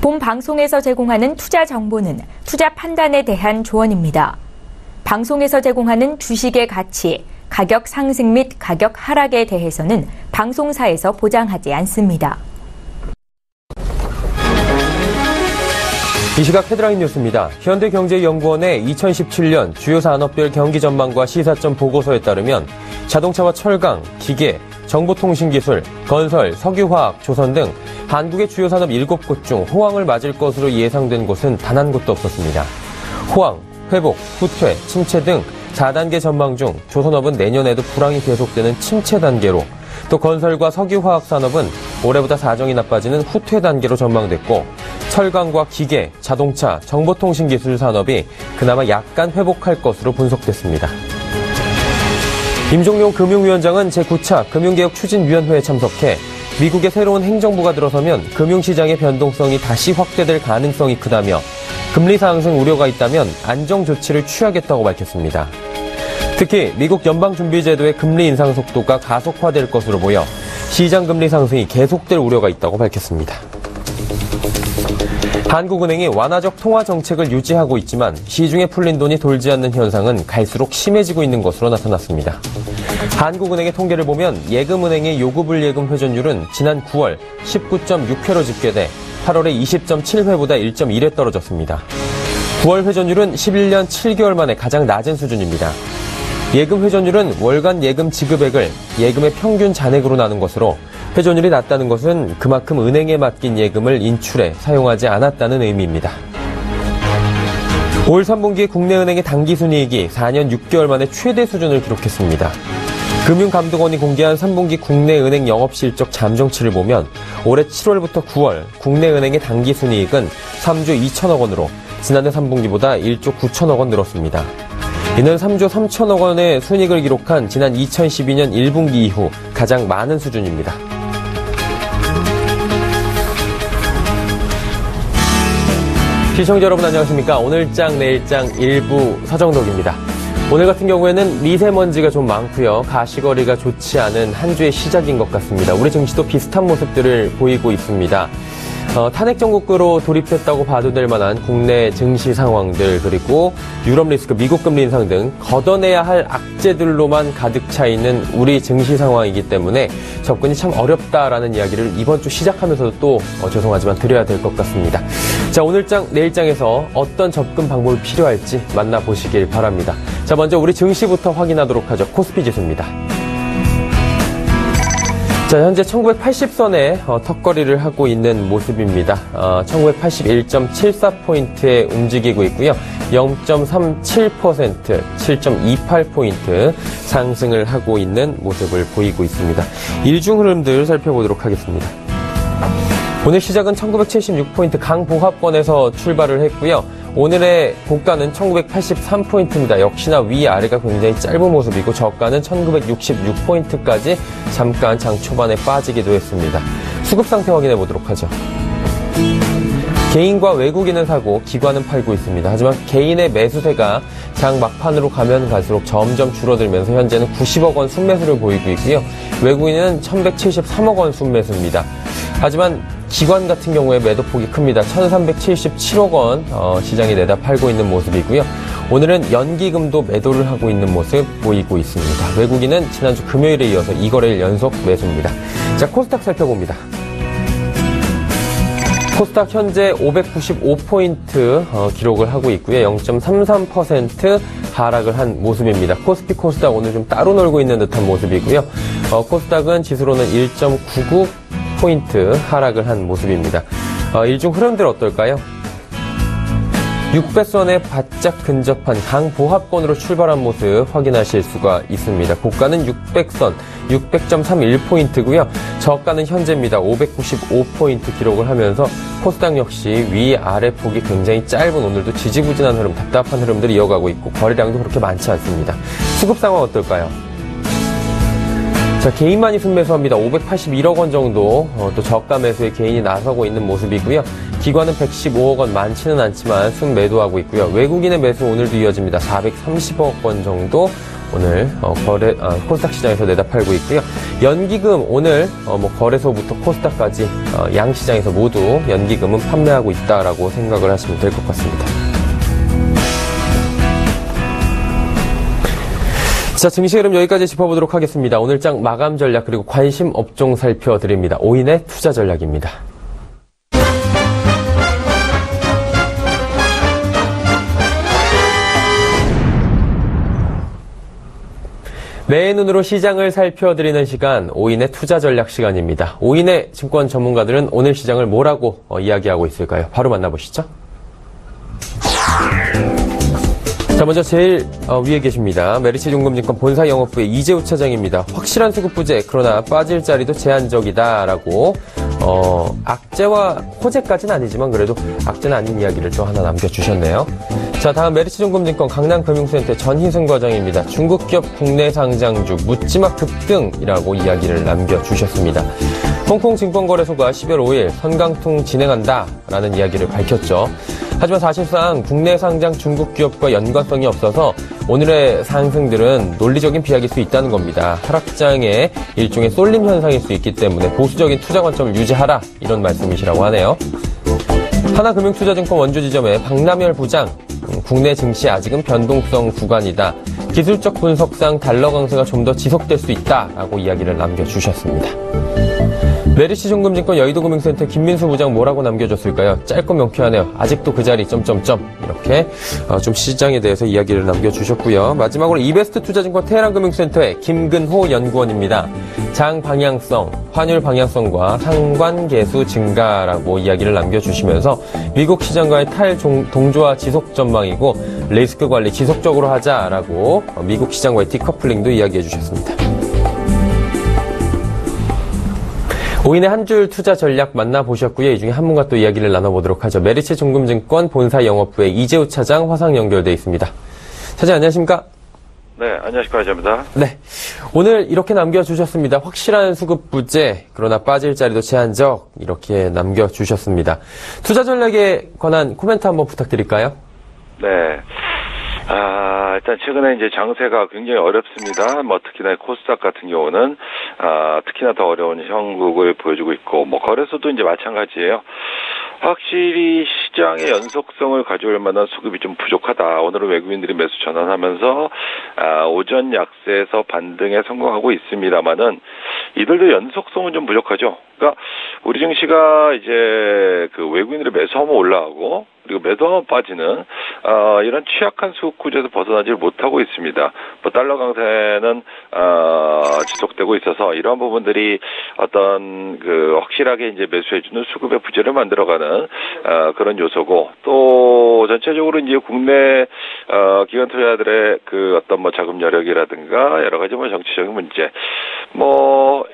본 방송에서 제공하는 투자 정보는 투자 판단에 대한 조언입니다. 방송에서 제공하는 주식의 가치, 가격 상승 및 가격 하락에 대해서는 방송사에서 보장하지 않습니다. 이 시각 헤드라인 뉴스입니다. 현대경제연구원의 2017년 주요 산업별 경기 전망과 시사점 보고서에 따르면 자동차와 철강, 기계, 정보통신기술, 건설, 석유화학, 조선 등 한국의 주요 산업 7곳 중 호황을 맞을 것으로 예상된 곳은 단 한 곳도 없었습니다. 호황, 회복, 후퇴, 침체 등 4단계 전망 중 조선업은 내년에도 불황이 계속되는 침체 단계로, 또 건설과 석유화학 산업은 올해보다 사정이 나빠지는 후퇴 단계로 전망됐고, 철강과 기계, 자동차, 정보통신기술 산업이 그나마 약간 회복할 것으로 분석됐습니다. 임종용 금융위원장은 제9차 금융개혁추진위원회에 참석해 미국의 새로운 행정부가 들어서면 금융시장의 변동성이 다시 확대될 가능성이 크다며 금리 상승 우려가 있다면 안정 조치를 취하겠다고 밝혔습니다. 특히 미국 연방준비제도의 금리 인상 속도가 가속화될 것으로 보여 시장 금리 상승이 계속될 우려가 있다고 밝혔습니다. 한국은행이 완화적 통화 정책을 유지하고 있지만 시중에 풀린 돈이 돌지 않는 현상은 갈수록 심해지고 있는 것으로 나타났습니다. 한국은행의 통계를 보면 예금은행의 요구불예금 회전율은 지난 9월 19.6회로 집계돼 8월에 20.7회보다 1.1회 떨어졌습니다. 9월 회전율은 11년 7개월 만에 가장 낮은 수준입니다. 예금 회전율은 월간 예금 지급액을 예금의 평균 잔액으로 나눈 것으로, 회전율이 낮다는 것은 그만큼 은행에 맡긴 예금을 인출해 사용하지 않았다는 의미입니다. 올 3분기 국내은행의 당기순이익이 4년 6개월 만에 최대 수준을 기록했습니다. 금융감독원이 공개한 3분기 국내은행 영업실적 잠정치를 보면 올해 7월부터 9월 국내은행의 당기순이익은 3조 2천억 원으로 지난해 3분기보다 1조 9천억 원 늘었습니다. 이는 3조 3천억 원의 순이익을 기록한 지난 2012년 1분기 이후 가장 많은 수준입니다. 시청자 여러분 안녕하십니까? 오늘장 내일장 일부 서정덕입니다. 오늘 같은 경우에는 미세먼지가 좀 많고요. 가시거리가 좋지 않은 한 주의 시작인 것 같습니다. 우리 증시도 비슷한 모습들을 보이고 있습니다. 탄핵 정국으로 돌입했다고 봐도 될 만한 국내 증시 상황들, 그리고 유럽 리스크, 미국 금리 인상 등 걷어내야 할 악재들로만 가득 차 있는 우리 증시 상황이기 때문에 접근이 참 어렵다라는 이야기를 이번 주 시작하면서도 또 죄송하지만 드려야 될 것 같습니다. 자, 오늘장 내일장에서 어떤 접근 방법이 필요할지 만나보시길 바랍니다. 자, 먼저 우리 증시부터 확인하도록 하죠. 코스피 지수입니다. 자, 현재 1980선에 턱걸이를 하고 있는 모습입니다. 1981.74포인트에 움직이고 있고요. 0.37%, 7.28포인트 상승을 하고 있는 모습을 보이고 있습니다. 일중 흐름들 살펴보도록 하겠습니다. 오늘 시작은 1976포인트 강보합권에서 출발을 했고요. 오늘의 고가는 1983포인트입니다. 역시나 위아래가 굉장히 짧은 모습이고, 저가는 1966포인트까지 잠깐 장 초반에 빠지기도 했습니다. 수급 상태 확인해 보도록 하죠. 개인과 외국인은 사고 기관은 팔고 있습니다. 하지만 개인의 매수세가 장 막판으로 가면 갈수록 점점 줄어들면서 현재는 90억 원 순매수를 보이고 있고요. 외국인은 1173억 원 순매수입니다. 하지만 기관 같은 경우에 매도폭이 큽니다. 1377억 원 시장에 내다 팔고 있는 모습이고요. 오늘은 연기금도 매도를 하고 있는 모습 보이고 있습니다. 외국인은 지난주 금요일에 이어서 2거래일 연속 매수입니다. 자, 코스닥 살펴봅니다. 코스닥 현재 595포인트 기록을 하고 있고요. 0.33% 하락을 한 모습입니다. 코스피 코스닥 오늘 좀 따로 놀고 있는 듯한 모습이고요. 코스닥은 지수로는 1.99포인트 하락을 한 모습입니다. 일중 흐름들 어떨까요? 6배선에 바짝 근접한 강보합권으로 출발한 모습 확인하실 수가 있습니다. 고가는 600선, 600.31포인트고요. 저가는 현재입니다. 595포인트 기록을 하면서 코스닥 역시 위아래 폭이 굉장히 짧은, 오늘도 지지부진한 흐름, 답답한 흐름들이 이어가고 있고 거래량도 그렇게 많지 않습니다. 수급 상황 어떨까요? 자, 개인만이 순매수합니다. 581억 원 정도 또 저가 매수에 개인이 나서고 있는 모습이고요. 기관은 115억 원, 많지는 않지만 순매도하고 있고요. 외국인의 매수 오늘도 이어집니다. 430억 원 정도 오늘 코스닥 시장에서 내다 팔고 있고요. 연기금 오늘 거래소부터 코스닥까지 양 시장에서 모두 연기금은 판매하고 있다라고 생각을 하시면 될 것 같습니다. 자, 증시 흐름 여기까지 짚어보도록 하겠습니다. 오늘장 마감 전략 그리고 관심 업종 살펴드립니다. 오인의 투자 전략입니다. 매의 눈으로 시장을 살펴드리는 시간, 오인의 투자 전략 시간입니다. 오인의 증권 전문가들은 오늘 시장을 뭐라고 이야기하고 있을까요? 바로 만나보시죠. 자, 먼저 제일 위에 계십니다. 메리츠증권증권 본사 영업부의 이재우 차장입니다. 확실한 수급 부재, 그러나 빠질 자리도 제한적이다라고 악재와 호재까지는 아니지만 그래도 악재는 아닌 이야기를 또 하나 남겨주셨네요. 자, 다음 메리츠증권증권 강남금융센터 전희승 과장입니다. 중국 기업 국내 상장주 묻지마 급등이라고 이야기를 남겨주셨습니다. 홍콩 증권거래소가 12월 5일 선강통 진행한다라는 이야기를 밝혔죠. 하지만 사실상 국내 상장 중국 기업과 연관성이 없어서 오늘의 상승들은 논리적인 비약일 수 있다는 겁니다. 하락장의 일종의 쏠림 현상일 수 있기 때문에 보수적인 투자 관점을 유지하라, 이런 말씀이시라고 하네요. 하나금융투자증권 원주지점의 박남열 부장, 국내 증시 아직은 변동성 구간이다. 기술적 분석상 달러 강세가 좀 더 지속될 수 있다라고 이야기를 남겨주셨습니다. 메리츠증권증권 여의도금융센터 김민수 부장 뭐라고 남겨줬을까요? 짧고 명쾌하네요. 아직도 그 자리 이렇게 좀 시장에 대해서 이야기를 남겨주셨고요. 마지막으로 이베스트 투자증권 테헤란금융센터의 김근호 연구원입니다. 장 방향성, 환율 방향성과 상관계수 증가라고 이야기를 남겨주시면서 미국 시장과의 동조화 지속 전망이고 리스크 관리 지속적으로 하자라고 미국 시장과의 디커플링도 이야기해 주셨습니다. 오인의 한 줄 투자 전략 만나보셨고요. 이 중에 한 분과 또 이야기를 나눠보도록 하죠. 메리츠증권증권 본사 영업부의 이재우 차장 화상 연결되어 있습니다. 차장 안녕하십니까? 네, 안녕하십니까. 이재우입니다. 네, 오늘 이렇게 남겨주셨습니다. 확실한 수급 부재, 그러나 빠질 자리도 제한적, 이렇게 남겨주셨습니다. 투자 전략에 관한 코멘트 한번 부탁드릴까요? 네. 일단 최근에 이제 장세가 굉장히 어렵습니다. 특히나 코스닥 같은 경우는, 특히나 더 어려운 형국을 보여주고 있고, 거래소도 이제 마찬가지예요. 확실히 시장의 연속성을 가져올 만한 수급이 좀 부족하다. 오늘은 외국인들이 매수 전환하면서, 오전 약세에서 반등에 성공하고 있습니다만은, 이들도 연속성은 좀 부족하죠. 그러니까, 우리 증시가 이제 그 외국인들이 매수하면 올라가고, 그리고 매도하면 빠지는 이런 취약한 수급 구조에서 벗어나질 못하고 있습니다. 달러 강세는 지속되고 있어서 이러한 부분들이 어떤 그 확실하게 이제 매수해주는 수급의 부재를 만들어가는 그런 요소고, 또 전체적으로 이제 국내 기관 투자자들의 그 어떤 자금 여력이라든가 여러 가지 정치적인 문제,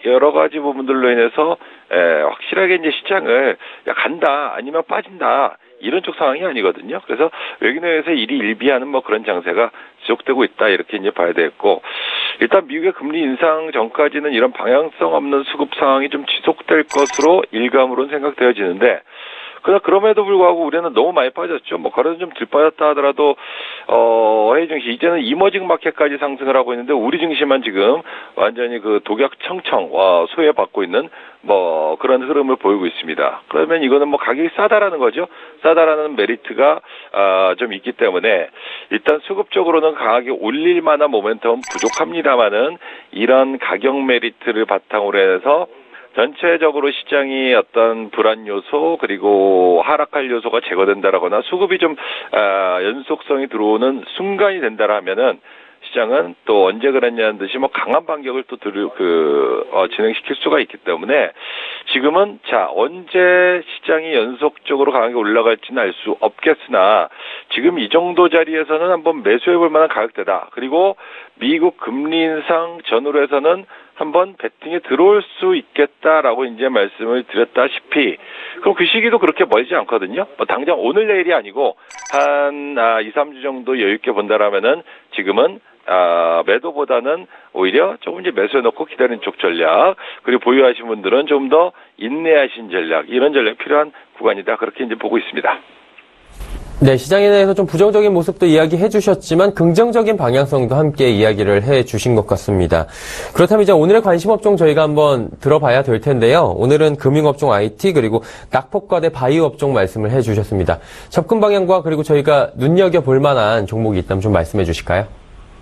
여러 가지 부분들로 인해서 확실하게 이제 시장을 간다 아니면 빠진다, 이런 쪽 상황이 아니거든요. 그래서 외국인에서 일이 일비하는 그런 장세가 지속되고 있다, 이렇게 이제 봐야 되겠고, 일단 미국의 금리 인상 전까지는 이런 방향성 없는 수급 상황이 좀 지속될 것으로 일감으로는 생각되어지는데, 그럼에도 불구하고 우리는 너무 많이 빠졌죠. 거래는 좀 덜 빠졌다 하더라도, 해외 증시, 이제는 이머징 마켓까지 상승을 하고 있는데, 우리 증시만 지금 완전히 그 독약청청, 소외받고 있는, 그런 흐름을 보이고 있습니다. 그러면 이거는 가격이 싸다라는 거죠. 싸다라는 메리트가, 좀 있기 때문에, 일단 수급적으로는 강하게 올릴 만한 모멘텀은 부족합니다만은, 이런 가격 메리트를 바탕으로 해서, 전체적으로 시장이 어떤 불안 요소 그리고 하락할 요소가 제거된다라거나 수급이 좀 연속성이 들어오는 순간이 된다라면은 시장은 또 언제 그랬냐는 듯이 강한 반격을 또 진행시킬 수가 있기 때문에 지금은 언제 시장이 연속적으로 강하게 올라갈지는 알 수 없겠으나 지금 이 정도 자리에서는 한번 매수해볼 만한 가격대다. 그리고 미국 금리 인상 전후로 해서는 한번 배팅에 들어올 수 있겠다라고 이제 말씀을 드렸다시피, 그럼 그 시기도 그렇게 멀지 않거든요. 당장 오늘 내일이 아니고 한 2, 3주 정도 여유 있게 본다라면은 지금은 매도보다는 오히려 조금 이제 매수해 놓고 기다리는 쪽 전략, 그리고 보유하신 분들은 좀 더 인내하신 전략, 이런 전략이 필요한 구간이다, 그렇게 이제 보고 있습니다. 네, 시장에 대해서 좀 부정적인 모습도 이야기해 주셨지만 긍정적인 방향성도 함께 이야기를 해 주신 것 같습니다. 그렇다면 이제 오늘의 관심업종 저희가 한번 들어봐야 될 텐데요. 오늘은 금융업종 IT 그리고 낙폭과대 바이오업종 말씀을 해 주셨습니다. 접근 방향과 그리고 저희가 눈여겨볼 만한 종목이 있다면 좀 말씀해 주실까요?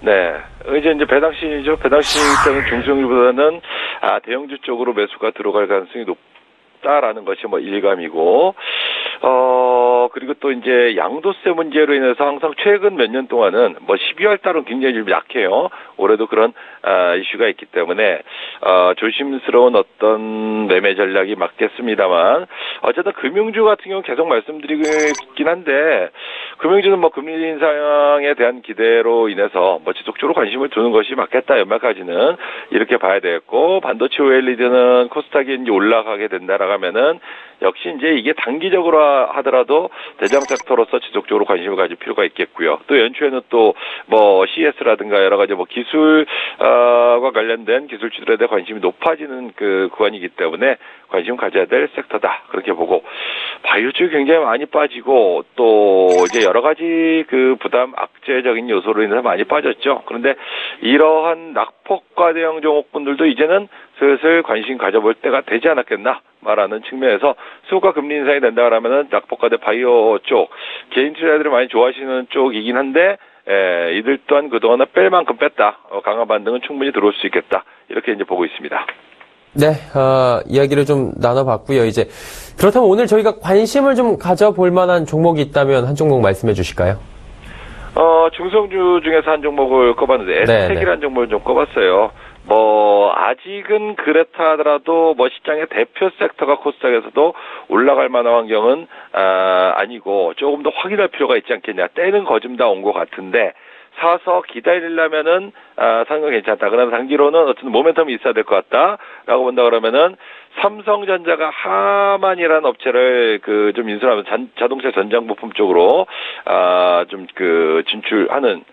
네. 이제 배당신이죠. 배당신이기 때문에 중소형주보다는 대형주 쪽으로 매수가 들어갈 가능성이 높다라는 것이 일감이고, 그리고 또 이제 양도세 문제로 인해서 항상 최근 몇 년 동안은 12월 달은 굉장히 좀 약해요. 올해도 그런 이슈가 있기 때문에 조심스러운 어떤 매매 전략이 맞겠습니다만, 어쨌든 금융주 같은 경우는 계속 말씀드리고 있긴 한데, 금융주는 금리 인상에 대한 기대로 인해서 지속적으로 관심을 두는 것이 맞겠다, 연말까지는 이렇게 봐야 되겠고, 반도체 OLED는 코스닥이 이제 올라가게 된다라고 하면은 역시 이제 이게 단기적으로 하더라도 대장 섹터로서 지속적으로 관심을 가질 필요가 있겠고요. 또 연초에는 또 CS라든가 여러 가지 기술과 관련된 기술주들에 대해 관심이 높아지는 그 구간이기 때문에 관심 가져야 될 섹터다, 그렇게 보고, 바이오 쪽이 굉장히 많이 빠지고 또 이제 여러 가지 그 부담 악재적인 요소로 인해서 많이 빠졌죠. 그런데 이러한 낙폭과대형 종목분들도 이제는 슬슬 관심 가져볼 때가 되지 않았겠나 말하는 측면에서 수급과 금리 인상이 된다 그러면은 낙폭과대 바이오 쪽 개인 투자자들이 많이 좋아하시는 쪽이긴 한데, 이들 또한 그동안은 뺄 만큼 뺐다, 강한 반등은 충분히 들어올 수 있겠다, 이렇게 이제 보고 있습니다. 네, 이야기를 좀 나눠봤고요. 이제 그렇다면 오늘 저희가 관심을 좀 가져볼 만한 종목이 있다면 한 종목 말씀해 주실까요? 중성주 중에서 한 종목을 꼽았는데 에스텍이라는 종목을 좀 꼽았어요. 아직은 그렇다 하더라도 시장의 대표 섹터가 코스닥에서도 올라갈 만한 환경은 아니고 조금 더 확인할 필요가 있지 않겠냐. 때는 거좀 다 온 것 같은데 사서 기다리려면은 사는 건 괜찮다. 그러나 단기로는 어쨌든 모멘텀이 있어야 될 것 같다라고 본다 그러면은 삼성전자가 하만이라는 업체를 좀 인수하면서 자동차 전장 부품 쪽으로 좀 진출하는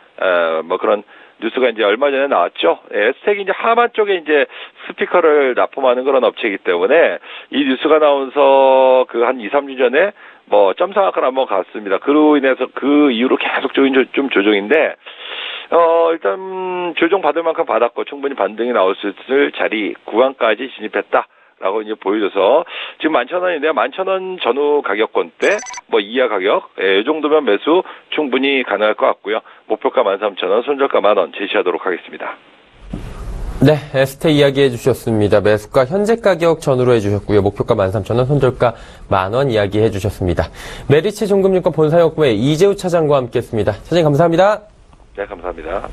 그런 뉴스가 이제 얼마 전에 나왔죠. 에스텍이 이제 하만 쪽에 이제 스피커를 납품하는 그런 업체이기 때문에 이 뉴스가 나오면서 한 2, 3주 전에 점상학을 한번 갔습니다. 그로 인해서 그 이후로 계속적인 좀 조정인데, 일단 조정 받을 만큼 받았고 충분히 반등이 나올 수 있을 자리 구간까지 진입했다. 라고 이제 보여줘서 지금 11,000원인데요. 11,000원 전후 가격권대 이하 가격, 이 정도면 매수 충분히 가능할 것 같고요. 목표가 13,000원, 손절가 10,000원 제시하도록 하겠습니다. 네, 에스텍 이야기해 주셨습니다. 매수가 현재 가격 전후로 해주셨고요. 목표가 13,000원, 손절가 10,000원 이야기해 주셨습니다. 메리츠 종금증권 본사역부의 이재우 차장과 함께했습니다. 차장님 감사합니다. 네, 감사합니다.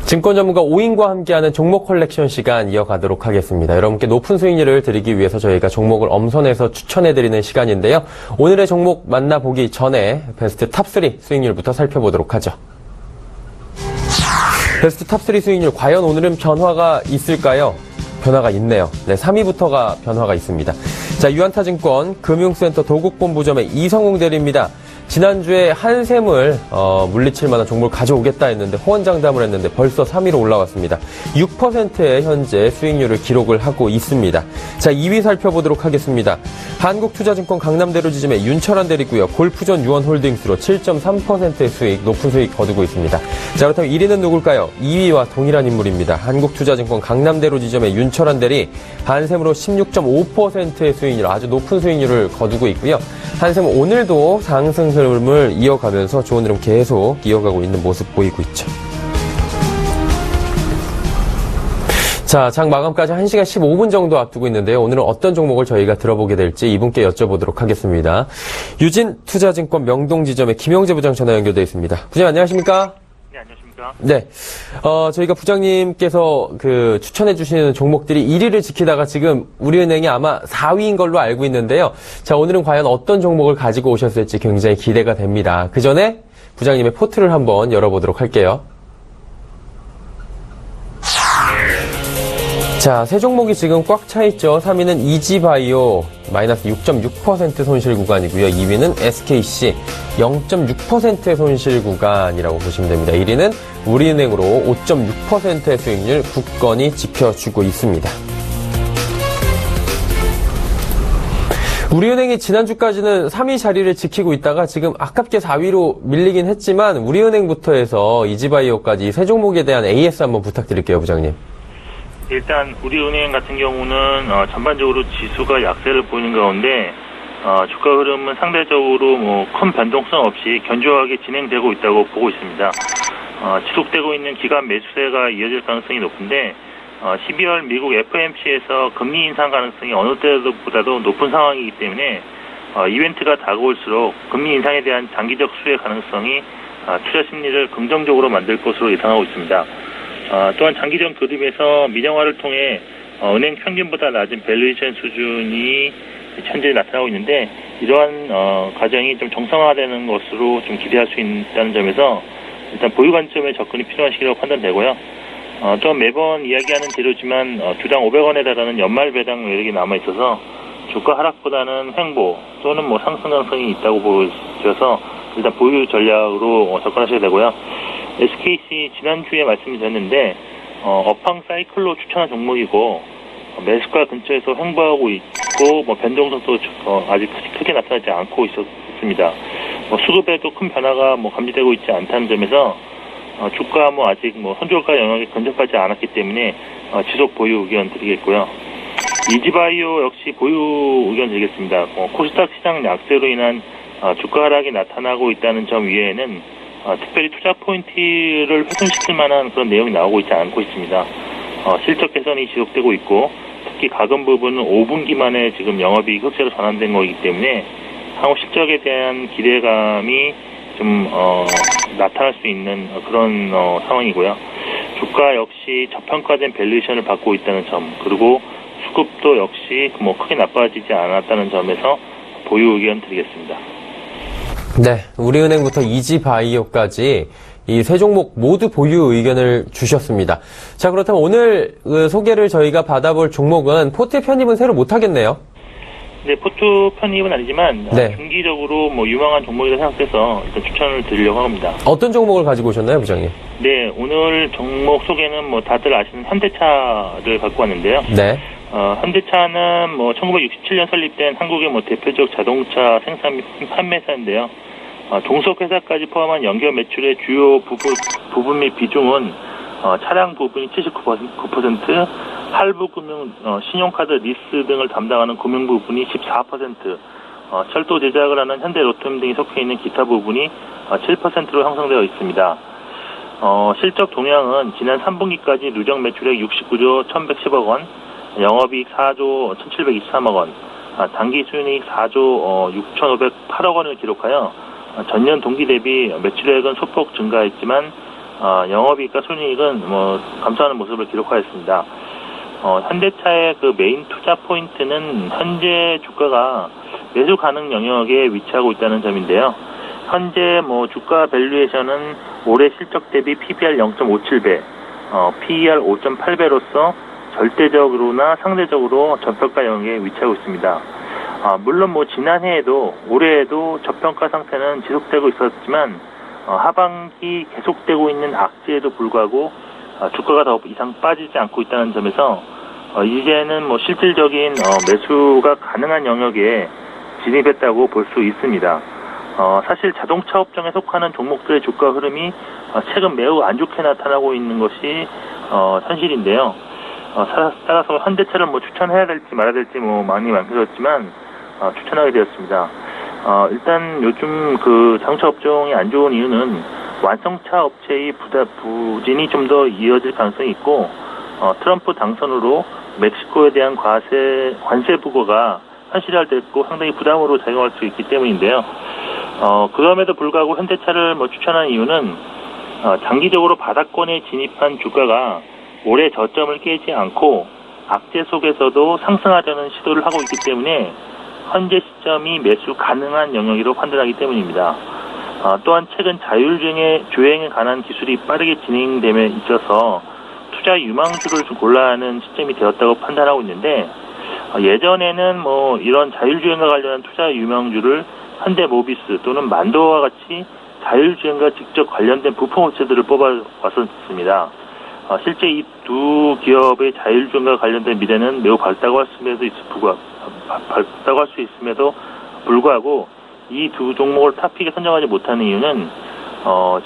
증권 전문가 오인과 함께하는 종목 컬렉션 시간 이어가도록 하겠습니다. 여러분께 높은 수익률을 드리기 위해서 저희가 종목을 엄선해서 추천해드리는 시간인데요. 오늘의 종목 만나보기 전에 베스트 탑3 수익률부터 살펴보도록 하죠. 베스트 탑3 수익률 과연 오늘은 변화가 있을까요? 변화가 있네요. 네, 3위부터가 변화가 있습니다. 자, 유한타증권 금융센터 도곡본부점의 이성웅 대리입니다. 지난주에 한샘을 물리칠 만한 종목을 가져오겠다 했는데 호언장담을 했는데 벌써 3위로 올라왔습니다. 6%의 현재 수익률을 기록을 하고 있습니다. 자, 2위 살펴보도록 하겠습니다. 한국투자증권 강남대로 지점의 윤철환 대리고요. 골프존 유원홀딩스로 7.3%의 수익, 높은 수익 거두고 있습니다. 자, 그렇다면 1위는 누굴까요? 2위와 동일한 인물입니다. 한국투자증권 강남대로 지점의 윤철환 대리, 한샘으로 16.5%의 수익률, 아주 높은 수익률을 거두고 있고요. 한샘은 오늘도 상승 흐름을 이어가면서 좋은 흐름 계속 이어가고 있는 모습 보이고 있죠. 자, 장 마감까지 1시간 15분 정도 앞두고 있는데요. 오늘은 어떤 종목을 저희가 들어보게 될지 이분께 여쭤보도록 하겠습니다. 유진투자증권 명동지점의 김영재 부장 전화 연결되어 있습니다. 부장 안녕하십니까? 네, 안녕하십니까? 네. 저희가 부장님께서 추천해 주시는 종목들이 1위를 지키다가 지금 우리은행이 아마 4위인 걸로 알고 있는데요. 자, 오늘은 과연 어떤 종목을 가지고 오셨을지 굉장히 기대가 됩니다. 그 전에 부장님의 포트를 한번 열어보도록 할게요. 자, 세 종목이 지금 꽉 차 있죠. 3위는 이지바이오, 마이너스 6.6% 손실 구간이고요. 2위는 SKC 0.6%의 손실 구간이라고 보시면 됩니다. 1위는 우리은행으로 5.6%의 수익률 굳건히 지켜주고 있습니다. 우리은행이 지난주까지는 3위 자리를 지키고 있다가 지금 아깝게 4위로 밀리긴 했지만 우리은행부터 해서 이지바이오까지 세 종목에 대한 AS 한번 부탁드릴게요, 부장님. 일단 우리은행 같은 경우는 전반적으로 지수가 약세를 보이는 가운데 주가 흐름은 상대적으로 큰 변동성 없이 견조하게 진행되고 있다고 보고 있습니다. 지속되고 있는 기간 매수세가 이어질 가능성이 높은데 12월 미국 FOMC에서 금리 인상 가능성이 어느 때보다도 높은 상황이기 때문에 이벤트가 다가올수록 금리 인상에 대한 장기적 수혜 가능성이 투자 심리를 긍정적으로 만들 것으로 예상하고 있습니다. 또한 장기적 그림에서 민영화를 통해 은행 평균보다 낮은 밸류에이션 수준이 현재 나타나고 있는데 이러한 과정이 좀 정상화되는 것으로 좀 기대할 수 있다는 점에서 일단 보유 관점에 접근이 필요한 시기라고 판단되고요. 또 매번 이야기하는 재료지만 주당 500원에 달하는 연말 배당 매력이 남아있어서 주가 하락보다는 횡보 또는 상승 가능성이 있다고 보여서 일단 보유 전략으로 접근하셔야 되고요. SKC 지난주에 말씀드렸는데 업황 사이클로 추천한 종목이고 매수가 근처에서 횡보하고 있고 변동성도 아직 크게 나타나지 않고 있었습니다. 수급에도 큰 변화가 감지되고 있지 않다는 점에서 주가 아직 선저가 영역에 근접하지 않았기 때문에 지속 보유 의견 드리겠고요. 이지바이오 역시 보유 의견 드리겠습니다. 코스닥 시장 약세로 인한 주가 하락이 나타나고 있다는 점 외에는 특별히 투자 포인트를 훼손시킬 만한 그런 내용이 나오고 있지 않고 있습니다. 실적 개선이 지속되고 있고 특히 가금 부분은 5분기 만에 지금 영업이익 흑자로 전환된 거이기 때문에 향후 실적에 대한 기대감이 좀 나타날 수 있는 그런 상황이고요. 주가 역시 저평가된 밸류에이션을 받고 있다는 점, 그리고 수급도 역시 크게 나빠지지 않았다는 점에서 보유 의견 드리겠습니다. 네, 우리은행부터 이지바이오까지 이 세 종목 모두 보유 의견을 주셨습니다. 자, 그렇다면 오늘 소개를 저희가 받아볼 종목은 포트 편입은 새로 못하겠네요. 네, 포트 편입은 아니지만 네. 중기적으로 유망한 종목이라 생각해서 일단 추천을 드리려고 합니다. 어떤 종목을 가지고 오셨나요, 부장님? 네, 오늘 종목 소개는 다들 아시는 현대차를 갖고 왔는데요. 네. 현대차는 1967년 설립된 한국의 대표적 자동차 생산 및 판매사인데요. 종속회사까지 포함한 연결 매출의 주요 부분 및 비중은 차량 부분이 79%, 할부금융, 신용카드, 리스 등을 담당하는 금융 부분이 14%, 철도 제작을 하는 현대로템 등이 속해 있는 기타 부분이 7%로 형성되어 있습니다. 실적 동향은 지난 3분기까지 누적 매출액 69조 1110억 원, 영업이익 4조 1723억 원, 당기 수익 4조 6508억 원을 기록하여 전년 동기 대비 매출액은 소폭 증가했지만 영업이익과 순이익은 감소하는 모습을 기록하였습니다. 현대차의 메인 투자 포인트는 현재 주가가 매수 가능 영역에 위치하고 있다는 점인데요. 현재 주가 밸류에이션은 올해 실적 대비 PBR 0.57배, PER 5.8배로서 절대적으로나 상대적으로 저평가 영역에 위치하고 있습니다. 물론 지난해에도 올해에도 저평가 상태는 지속되고 있었지만 하반기 계속되고 있는 악재에도 불구하고 주가가 더 이상 빠지지 않고 있다는 점에서 이제는 실질적인 매수가 가능한 영역에 진입했다고 볼 수 있습니다. 사실 자동차 업종에 속하는 종목들의 주가 흐름이 최근 매우 안 좋게 나타나고 있는 것이 현실인데요. 따라서 현대차를 추천해야 될지 말아야 될지 많이 망설였지만 추천하게 되었습니다. 일단 요즘 자동차 업종이 안 좋은 이유는 완성차 업체의 부진이 좀 더 이어질 가능성이 있고 트럼프 당선으로 멕시코에 대한 관세 부과가 현실화됐고 상당히 부담으로 작용할 수 있기 때문인데요. 그럼에도 불구하고 현대차를 추천한 이유는 장기적으로 바닥권에 진입한 주가가 올해 저점을 깨지 않고 악재 속에서도 상승하려는 시도를 하고 있기 때문에 현재 시점이 매수 가능한 영역으로 판단하기 때문입니다. 또한 최근 자율주행에 관한 기술이 빠르게 진행됨에 있어서 투자 유망주를 좀 골라야 하는 시점이 되었다고 판단하고 있는데 예전에는 뭐 이런 자율주행과 관련한 투자 유명주를 현대모비스 또는 만도와 같이 자율주행과 직접 관련된 부품업체들을 뽑아왔었습니다. 실제 이 두 기업의 자율주행과 관련된 미래는 매우 밝다고 할 수 있음에도 불구하고 이 두 종목을 탑픽에 선정하지 못하는 이유는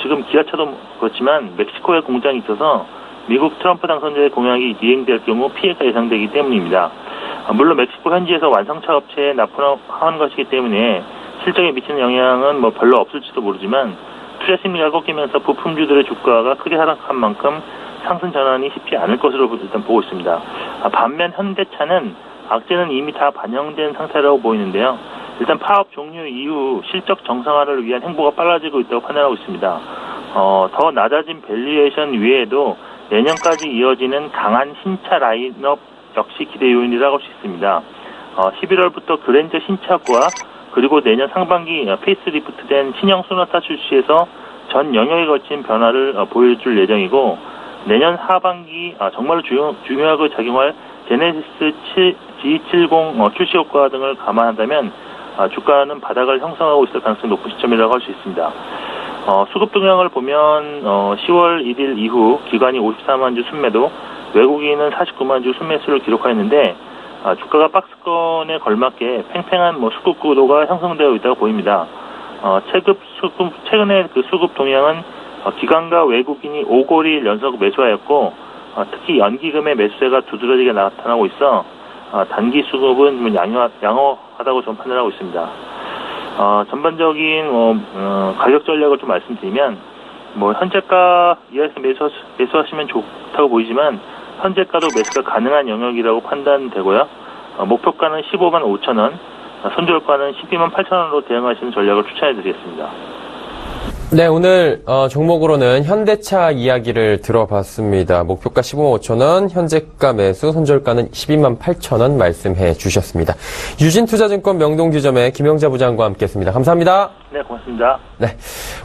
지금 기아차도 그렇지만 멕시코에 공장이 있어서 미국 트럼프 당선자의 공약이 이행될 경우 피해가 예상되기 때문입니다. 물론 멕시코 현지에서 완성차 업체에 납품하는 것이기 때문에 실적에 미치는 영향은 뭐 별로 없을지도 모르지만 투자 심리가 꺾이면서 부품주들의 주가가 크게 하락한 만큼 상승 전환이 쉽지 않을 것으로 일단 보고 있습니다. 반면 현대차는 악재는 이미 다 반영된 상태라고 보이는데요. 일단 파업 종료 이후 실적 정상화를 위한 행보가 빨라지고 있다고 판단하고 있습니다. 더 낮아진 밸류에이션 외에도 내년까지 이어지는 강한 신차 라인업 역시 기대 요인이라고 할 수 있습니다. 11월부터 그랜저 신차과 그리고 내년 상반기 페이스리프트된 신형 소나타 출시에서 전 영역에 걸친 변화를 보여줄 예정이고 내년 하반기 정말로 중요하게 작용할 제네시스 G70 출시 효과 등을 감안한다면 주가는 바닥을 형성하고 있을 가능성이 높은 시점이라고 할 수 있습니다. 수급 동향을 보면 10월 1일 이후 기관이 54만 주 순매도, 외국인은 49만 주 순매수를 기록하였는데 주가가 박스권에 걸맞게 팽팽한 수급 구도가 형성되어 있다고 보입니다. 최근의 그 수급 동향은 기관과 외국인이 5거리 연속 매수하였고 특히 연기금의 매수세가 두드러지게 나타나고 있어 단기 수급은 양호하다고 저는 판단하고 있습니다. 전반적인 가격 전략을 좀 말씀드리면 현재가 이하에서 매수하시면 좋다고 보이지만 현재가도 매수가 가능한 영역이라고 판단되고요. 목표가는 15만 5천 원, 손절가는 12만 8천 원으로 대응하시는 전략을 추천해드리겠습니다. 네, 오늘 종목으로는 현대차 이야기를 들어봤습니다. 목표가 15만 5천 원, 현재가 매수, 손절가는 12만 8천 원 말씀해 주셨습니다. 유진투자증권 명동지점의 김영자 부장과 함께했습니다. 감사합니다. 네, 고맙습니다. 네,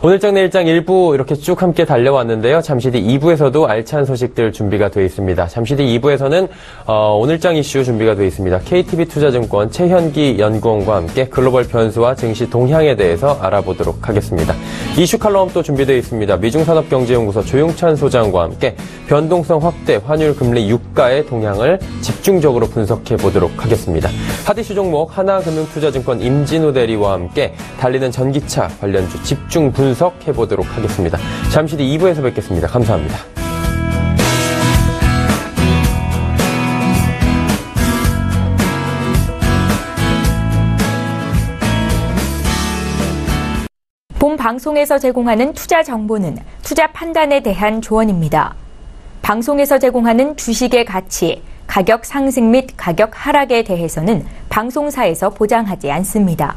오늘장 내일장 1부 이렇게 쭉 함께 달려왔는데요. 잠시 뒤 2부에서도 알찬 소식들 준비가 되어 있습니다. 잠시 뒤 2부에서는 오늘장 이슈 준비가 되어 있습니다. KTB투자증권 최현기 연구원과 함께 글로벌 변수와 증시 동향에 대해서 알아보도록 하겠습니다. 이슈 칼럼 또 준비되어 있습니다. 미중산업경제연구소 조용찬 소장과 함께 변동성 확대, 환율 금리 유가의 동향을 집중적으로 분석해 보도록 하겠습니다. 핫이슈 종목 하나금융투자증권 임진우 대리와 함께 달리는 전기차 관련주 집중 분석해 보도록 하겠습니다. 잠시 뒤 2부에서 뵙겠습니다. 감사합니다. 본 방송에서 제공하는 투자 정보는 투자 판단에 대한 조언입니다. 방송에서 제공하는 주식의 가치, 가격 상승 및 가격 하락에 대해서는 방송사에서 보장하지 않습니다.